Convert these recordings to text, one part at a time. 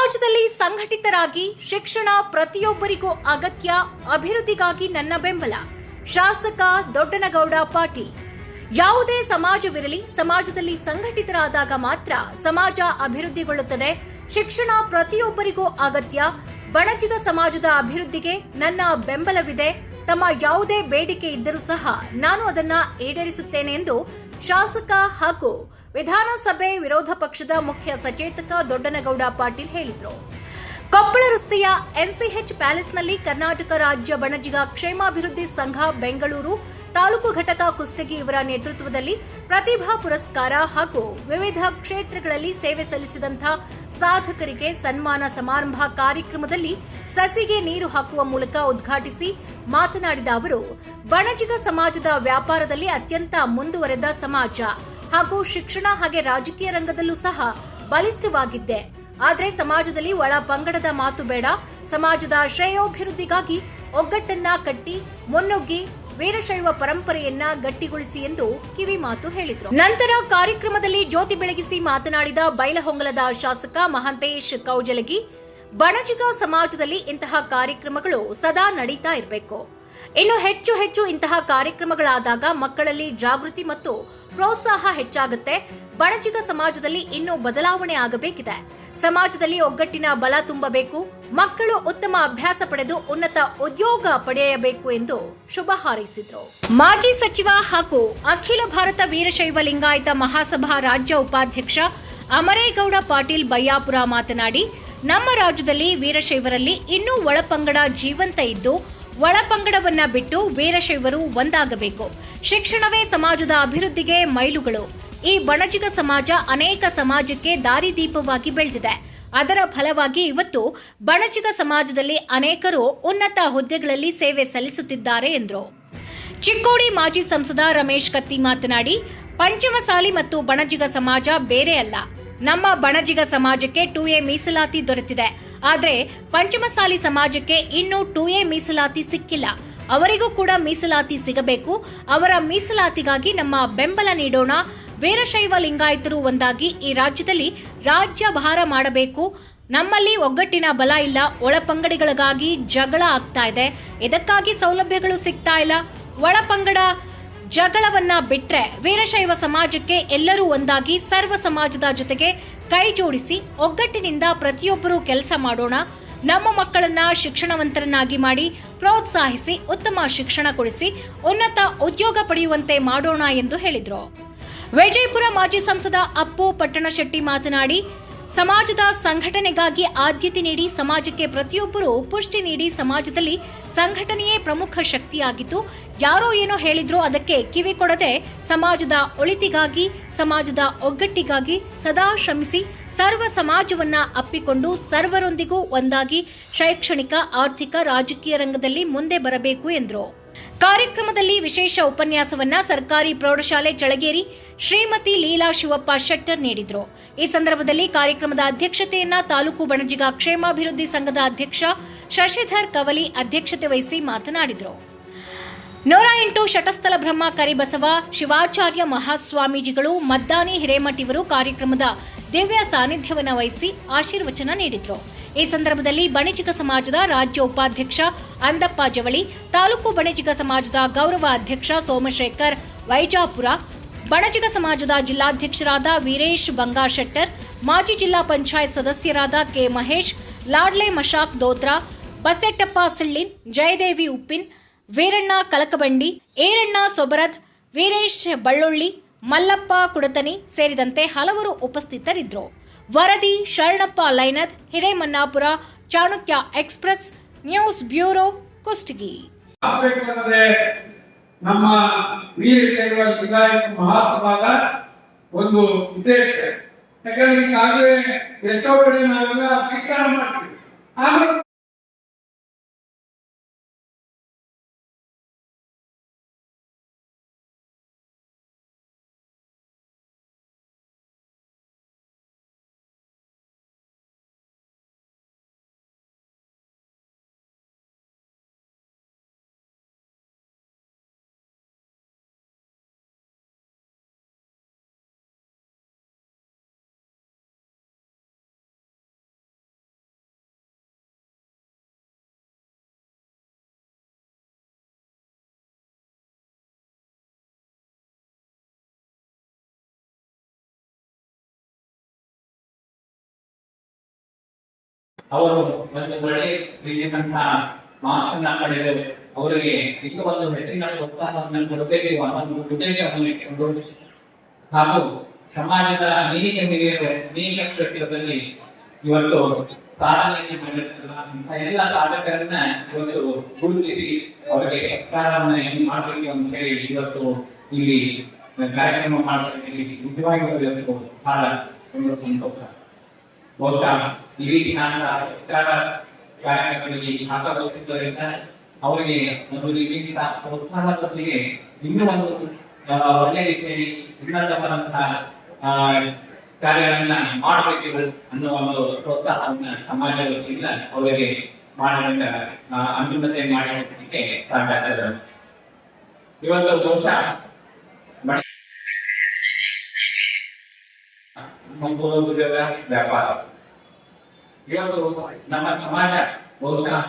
ಸಮಾಜದಲ್ಲಿ ಸಂಘಟಿತರಾಗಿ ಶಿಕ್ಷಣ ಪ್ರತಿಯೊಬ್ಬರಿಗೂ ಅಗತ್ಯ, ಅಭಿವೃದ್ಧಿಗಾಗಿ ನನ್ನ ಬೆಂಬಲ. ಶಾಸಕ ದೊಡ್ಡನಗೌಡ ಪಾಟೀಲ್. ಯಾವುದೇ ಸಮಾಜವಿರಲಿ, ಸಮಾಜದಲ್ಲಿ ಸಂಘಟಿತರಾದಾಗ ಮಾತ್ರ ಸಮಾಜ ಅಭಿವೃದ್ಧಿಗೊಳ್ಳುತ್ತದೆ. ಶಿಕ್ಷಣ ಪ್ರತಿಯೊಬ್ಬರಿಗೂ ಅಗತ್ಯ. ಬಣಜಿಗ ಸಮಾಜದ ಅಭಿವೃದ್ಧಿಗೆ ನನ್ನ ಬೆಂಬಲವಿದೆ. ತಮ್ಮ ಯಾವುದೇ ಬೇಡಿಕೆ ಇದ್ದರೂ ಸಹ ನಾನು ಅದನ್ನ ಈಡೇರಿಸುತ್ತೇನೆ ಎಂದು ಶಾಸಕ ಹಾಗೂ ವಿಧಾನಸಭೆ ವಿರೋಧ ಪಕ್ಷದ ಮುಖ್ಯ ಸಚೇತಕ ದೊಡ್ಡನಗೌಡ ಪಾಟೀಲ್ ಹೇಳಿದರು. ಕೊಪ್ಪಳ ರಸ್ತೆಯ ಎನ್ಸಿಎಚ್ ಪ್ಯಾಲೇಸ್ನಲ್ಲಿ ಕರ್ನಾಟಕ ರಾಜ್ಯ ಬಣಜಿಗ ಕ್ಷೇಮಾಭಿವೃದ್ಧಿ ಸಂಘ ಬೆಂಗಳೂರು ತಾಲೂಕು ಘಟಕ ಕುಷ್ಟಗಿ ಇವರ ನೇತೃತ್ವದಲ್ಲಿ ಪ್ರತಿಭಾ ಪುರಸ್ಕಾರ ಹಾಗೂ ವಿವಿಧ ಕ್ಷೇತ್ರಗಳಲ್ಲಿ ಸೇವೆ ಸಲ್ಲಿಸಿದಂತಹ ಸಾಧಕರಿಗೆ ಸನ್ಮಾನ ಸಮಾರಂಭ ಕಾರ್ಯಕ್ರಮದಲ್ಲಿ ಸಸಿಗೆ ನೀರು ಹಾಕುವ ಮೂಲಕ ಉದ್ಘಾಟಿಸಿ ಮಾತನಾಡಿದ ಅವರು, ಬಣಜಿಗ ಸಮಾಜದ ವ್ಯಾಪಾರದಲ್ಲಿ ಅತ್ಯಂತ ಮುಂದುವರೆದ ಸಮಾಜ ಹಾಗೂ ಶಿಕ್ಷಣ ಹಾಗೆ ರಾಜಕೀಯ ರಂಗದಲ್ಲೂ ಸಹ ಬಲಿಷ್ಠವಾಗಿದ್ದೆ. ಆದರೆ ಸಮಾಜದಲ್ಲಿ ಒಳ ಪಂಗಡದ ಮಾತು ಬೇಡ. ಸಮಾಜದ ಶ್ರೇಯೋಭಿವೃದ್ಧಿಗಾಗಿ ಒಗ್ಗಟ್ಟನ್ನ ಕಟ್ಟಿ ಮುನ್ನುಗ್ಗಿ ವೀರಶೈವ ಪರಂಪರೆಯನ್ನ ಗಟ್ಟಿಗೊಳಿಸಿ ಎಂದು ಕಿವಿ ಮಾತು ಹೇಳಿದರು. ನಂತರ ಕಾರ್ಯಕ್ರಮದಲ್ಲಿ ಜ್ಯೋತಿ ಬೆಳಗಿಸಿ ಮಾತನಾಡಿದ ಬೈಲಹೊಂಗಲದ ಶಾಸಕ ಮಹಾಂತೇಶ್ ಕೌಜಲಗಿ, ಬಣಜಿಗ ಸಮಾಜದಲ್ಲಿ ಇಂತಹ ಕಾರ್ಯಕ್ರಮಗಳು ಸದಾ ನಡೀತಾ ಇರಬೇಕು. ಇನ್ನು ಹೆಚ್ಚು ಹೆಚ್ಚು ಇಂತಹ ಕಾರ್ಯಕ್ರಮಗಳಾದಾಗ ಮಕ್ಕಳಲ್ಲಿ ಜಾಗೃತಿ ಮತ್ತು ಪ್ರೋತ್ಸಾಹ ಹೆಚ್ಚಾಗುತ್ತೆ. ಬಣಜಿಗ ಸಮಾಜದಲ್ಲಿ ಇನ್ನೂ ಬದಲಾವಣೆ ಆಗಬೇಕಿದೆ. ಸಮಾಜದಲ್ಲಿ ಒಗ್ಗಟ್ಟಿನ ಬಲ ತುಂಬಬೇಕು. ಮಕ್ಕಳು ಉತ್ತಮ ಅಭ್ಯಾಸ ಪಡೆದು ಉನ್ನತ ಉದ್ಯೋಗ ಪಡೆಯಬೇಕು ಎಂದು ಶುಭ ಹಾರೈಸಿದರು. ಮಾಜಿ ಸಚಿವ ಹಾಗೂ ಅಖಿಲ ಭಾರತ ವೀರಶೈವ ಲಿಂಗಾಯತ ಮಹಾಸಭಾ ರಾಜ್ಯ ಉಪಾಧ್ಯಕ್ಷ ಅಮರೇಗೌಡ ಪಾಟೀಲ್ ಬಯ್ಯಾಪುರ ಮಾತನಾಡಿ, ನಮ್ಮ ರಾಜ್ಯದಲ್ಲಿ ವೀರಶೈವರಲ್ಲಿ ಇನ್ನೂ ಒಳಪಂಗಡ ಜೀವಂತ ಇದ್ದು ಒಳಪಂಗಡವನ್ನ ಬಿಟ್ಟು ವೀರಶೈವರು ಒಂದಾಗಬೇಕು. ಶಿಕ್ಷಣವೇ ಸಮಾಜದ ಅಭಿವೃದ್ಧಿಗೆ ಮೈಲುಗಳು. ಈ ಬಣಜಿಗ ಸಮಾಜ ಅನೇಕ ಸಮಾಜಕ್ಕೆ ದಾರಿದೀಪವಾಗಿ ಬೆಳೆದಿದೆ. ಅದರ ಫಲವಾಗಿ ಇವತ್ತು ಬಣಜಿಗ ಸಮಾಜದಲ್ಲಿ ಅನೇಕರು ಉನ್ನತ ಹುದ್ದೆಗಳಲ್ಲಿ ಸೇವೆ ಸಲ್ಲಿಸುತ್ತಿದ್ದಾರೆ ಎಂದರು. ಚಿಕ್ಕೋಡಿ ಮಾಜಿ ಸಂಸದ ರಮೇಶ್ ಕತ್ತಿ ಮಾತನಾಡಿ, ಪಂಚಮಸಾಲಿ ಮತ್ತು ಬಣಜಿಗ ಸಮಾಜ ಬೇರೆ ಅಲ್ಲ. ನಮ್ಮ ಬಣಜಿಗ ಸಮಾಜಕ್ಕೆ 2A ಮೀಸಲಾತಿ ದೊರೆತಿದೆ. ಆದರೆ ಪಂಚಮಸಾಲಿ ಸಮಾಜಕ್ಕೆ ಇನ್ನೂ 2A ಮೀಸಲಾತಿ ಸಿಕ್ಕಿಲ್ಲ. ಅವರಿಗೂ ಕೂಡ ಮೀಸಲಾತಿ ಸಿಗಬೇಕು. ಅವರ ಮೀಸಲಾತಿಗಾಗಿ ನಮ್ಮ ಬೆಂಬಲ ನೀಡೋಣ. ವೀರಶೈವ ಲಿಂಗಾಯತರು ಒಂದಾಗಿ ಈ ರಾಜ್ಯದಲ್ಲಿ ರಾಜ್ಯಭಾರ ಮಾಡಬೇಕು. ನಮ್ಮಲ್ಲಿ ಒಗ್ಗಟ್ಟಿನ ಬಲ ಇಲ್ಲ. ಒಳಪಂಗಡಿಗಳಿಗಾಗಿ ಜಗಳ ಆಗ್ತಾ ಇದೆ. ಇದಕ್ಕಾಗಿ ಸೌಲಭ್ಯಗಳು ಸಿಗ್ತಾ ಇಲ್ಲ. ಒಳಪಂಗಡ ಜಗಳವನ್ನ ಬಿಟ್ರೆ ವೀರಶೈವ ಸಮಾಜಕ್ಕೆ ಎಲ್ಲರೂ ಒಂದಾಗಿ ಸರ್ವ ಸಮಾಜದ ಜೊತೆಗೆ ಕೈ ಜೋಡಿಸಿ ಒಗ್ಗಟ್ಟಿನಿಂದ ಪ್ರತಿಯೊಬ್ಬರೂ ಕೆಲಸ ಮಾಡೋಣ. ನಮ್ಮ ಮಕ್ಕಳನ್ನ ಶಿಕ್ಷಣವಂತರನ್ನಾಗಿ ಮಾಡಿ ಪ್ರೋತ್ಸಾಹಿಸಿ ಉತ್ತಮ ಶಿಕ್ಷಣ ಕೊಡಿಸಿ ಉನ್ನತ ಉದ್ಯೋಗ ಪಡೆಯುವಂತೆ ಮಾಡೋಣ ಎಂದು ಹೇಳಿದರು. ವಿಜಯಪುರ ಮಾಜಿ ಸಂಸದ ಅಪ್ಪು ಪಟ್ಟಣಶೆಟ್ಟಿ ಮಾತನಾಡಿ, ಸಮಾಜದ ಸಂಘಟನೆಗಾಗಿ ಆದ್ಯತೆ ನೀಡಿ ಸಮಾಜಕ್ಕೆ ಪ್ರತಿಯೊಬ್ಬರೂ ಪುಷ್ಟಿ ನೀಡಿ ಸಮಾಜದಲ್ಲಿ ಸಂಘಟನೆಯೇ ಪ್ರಮುಖ ಶಕ್ತಿಯಾಗಿದ್ದು, ಯಾರೋ ಏನೋ ಹೇಳಿದ್ರೋ ಅದಕ್ಕೆ ಕಿವಿ ಕೊಡದೆ ಸಮಾಜದ ಒಳಿತಿಗಾಗಿ ಸಮಾಜದ ಒಗ್ಗಟ್ಟಿಗಾಗಿ ಸದಾ ಶ್ರಮಿಸಿ ಸರ್ವ ಸಮಾಜವನ್ನ ಅಪ್ಪಿಕೊಂಡು ಸರ್ವರೊಂದಿಗೂ ಒಂದಾಗಿ ಶೈಕ್ಷಣಿಕ, ಆರ್ಥಿಕ, ರಾಜಕೀಯ ರಂಗದಲ್ಲಿ ಮುಂದೆ ಬರಬೇಕು ಎಂದರು. ಕಾರ್ಯಕ್ರಮದಲ್ಲಿ ವಿಶೇಷ ಉಪನ್ಯಾಸವನ್ನ ಸರ್ಕಾರಿ ಪ್ರೌಢಶಾಲೆ ಚಳಗೇರಿ ಶ್ರೀಮತಿ ಲೀಲಾ ಶಿವಪ್ಪ ಶೆಟ್ಟರ್ ನೀಡಿದರು. ಈ ಸಂದರ್ಭದಲ್ಲಿ ಕಾರ್ಯಕ್ರಮದ ಅಧ್ಯಕ್ಷತೆಯನ್ನ ತಾಲೂಕು ಬಣಜಿಗ ಕ್ಷೇಮಾಭಿವೃದ್ಧಿ ಸಂಘದ ಅಧ್ಯಕ್ಷ ಶಶಿಧರ್ ಕವಲಿ ಅಧ್ಯಕ್ಷತೆ ವಹಿಸಿ ಮಾತನಾಡಿದರು. 108 ಶಟಸ್ಥಲ ಬ್ರಹ್ಮ ಕರಿಬಸವ ಶಿವಾಚಾರ್ಯ ಮಹಾಸ್ವಾಮೀಜಿಗಳು ಮದ್ದಾನಿ ಹಿರೇಮಠ್ ಇವರು ಕಾರ್ಯಕ್ರಮದ ದಿವ್ಯ ಸಾನ್ನಿಧ್ಯವನ್ನು ವಹಿಸಿ ಆಶೀರ್ವಚನ ನೀಡಿದರು. ಈ ಸಂದರ್ಭದಲ್ಲಿ ಬಣಜಿಗ ಸಮಾಜದ ರಾಜ್ಯ ಉಪಾಧ್ಯಕ್ಷ ಅಂದಪ್ಪ ಜವಳಿ, ತಾಲೂಕು ಬಣಜಿಗ ಸಮಾಜದ ಗೌರವ ಅಧ್ಯಕ್ಷ ಸೋಮಶೇಖರ್ ವೈಜಾಪುರ, ಬಣಜಿಗ ಸಮಾಜದ ಜಿಲ್ಲಾಧ್ಯಕ್ಷರಾದ ವೀರೇಶ್ ಬಂಗಾಶೆಟ್ಟರ್, ಮಾಜಿ ಜಿಲ್ಲಾ ಪಂಚಾಯತ್ ಸದಸ್ಯರಾದ ಕೆ ಮಹೇಶ್, ಲಾಡ್ಲೆ ಮಶಾಕ್ ದೋತ್ರಾ, ಬಸೆಟ್ಟಪ್ಪ ಸಿಳ್ಳಿನ್, ಜಯದೇವಿ ಉಪ್ಪಿನ್, ವೀರಣ್ಣ ಕಲಕಬಂಡಿ, ಈರಣ್ಣ ಸೊಬರದ್, ವೀರೇಶ್ ಬಳ್ಳೊಳ್ಳಿ, ಮಲ್ಲಪ್ಪ ಕುಡತನಿ ಸೇರಿದಂತೆ ಹಲವರು ಉಪಸ್ಥಿತರಿದ್ದರು. ವರದಿ Sharanappa Lainad, Hiremannapura, Chanakya Express, News Bureau, Kushtagi. ನಮ್ಮ ವೀರಶೈವ ಲಿಂಗಾಯತ ಮಹಾಸಭಾದ ಒಂದು ಉದ್ದೇಶ. ಯಾಕಂದ್ರೆ ಈಗಾಗಲೇ ಎಷ್ಟೋ ಕಡೆ ನಾವೆಲ್ಲ ಕೀರ್ತನ ಮಾಡ್ತೀವಿ. ಆಮೇಲೆ ಅವರು ಒಂದು ಒಳ್ಳೆ ರೀತಿಯಂತಹ ಮಾರ್ಕ್ಸನ್ನ ಪಡೆದು ಅವರಿಗೆ ಇನ್ನೂ ಒಂದು ಹೆಚ್ಚಿನ ಪ್ರೋತ್ಸಾಹವನ್ನು ಕೊಡಬೇಕು ಅನ್ನೋ ಒಂದು ಉದ್ದೇಶವನ್ನು ಇಟ್ಟುಕೊಂಡು ಹಾಗೂ ಸಮಾಜದ ನೀತಿಯ ಕ್ಷೇತ್ರದಲ್ಲಿ ಇವತ್ತು ಸಾಧನೆಯನ್ನು ಮಾಡಿರುತ್ತಲ್ಲ ಇಂಥ ಎಲ್ಲ ಸಾಧಕರನ್ನ ಇವತ್ತು ಗುರುತಿಸಿ ಅವರಿಗೆ ಸತ್ಕಾರವನ್ನು ಮಾಡಬೇಕು ಅಂತ ಹೇಳಿ ಇವತ್ತು ಇಲ್ಲಿ ಕಾರ್ಯಕ್ರಮ ಮಾಡೋದ್ರಲ್ಲಿ ನಿಜವಾಗಿಯೂ ಇವತ್ತು ಬಹಳ ಒಂದು ಸಂತೋಷ. ಬಹುಶಃ ಈ ರೀತಿ ನಾನು ಸತ್ಕಾರ ಕಾರ್ಯಕ್ರಮದಲ್ಲಿ ಭಾಗವಹಿಸಿದ್ದರಿಂದ ಅವರಿಗೆ ಒಂದು ರೀತಿಯ ಪ್ರೋತ್ಸಾಹದೊಂದಿಗೆ ಇನ್ನೂ ಒಂದು ಒಳ್ಳೆ ರೀತಿಯಲ್ಲಿ ಉನ್ನತವಾದಂತಹ ಕಾರ್ಯಗಳನ್ನ ಮಾಡಬೇಕು ಅನ್ನೋ ಒಂದು ಪ್ರೋತ್ಸಾಹವನ್ನು ಸಮಾಜದ ವತಿಯಿಂದ ಅವರಿಗೆ ಮಾಡೋದಕ್ಕೆ ಅನುಮತಿ ಮಾಡೋದಕ್ಕೆ ಸಾಕಾಗ್ತದೆ. ಇವತ್ತು ಬಹುಶಃ ವ್ಯಾಪಾರ ಇವತ್ತು ನಮ್ಮ ಸಮಾಜ ಬಹುಶಃ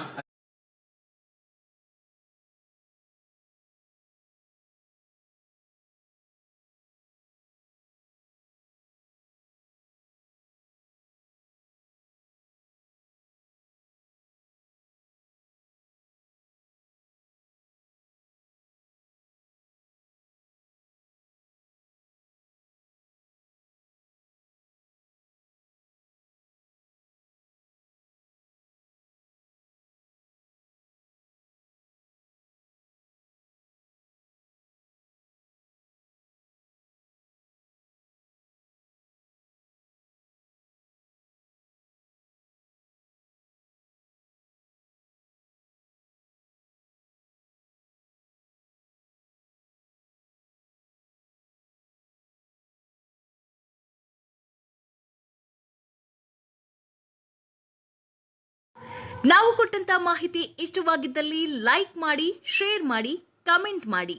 ನಾವು ಕೊಟ್ಟಂತ ಮಾಹಿತಿ ಇಷ್ಟವಾಗಿದ್ದಲ್ಲಿ ಲೈಕ್ ಮಾಡಿ, ಶೇರ್ ಮಾಡಿ, ಕಮೆಂಟ್ ಮಾಡಿ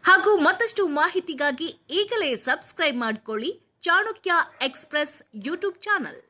ಹಾಗೂ ಮತ್ತಷ್ಟು ಮಾಹಿತಿಗಾಗಿ ಈಗಲೇ ಸಬ್ಸ್ಕ್ರೈಬ್ ಮಾಡಿಕೊಳ್ಳಿ ಚಾಣಕ್ಯ ಎಕ್ಸ್‌ಪ್ರೆಸ್ ಯೂಟ್ಯೂಬ್ ಚಾನಲ್.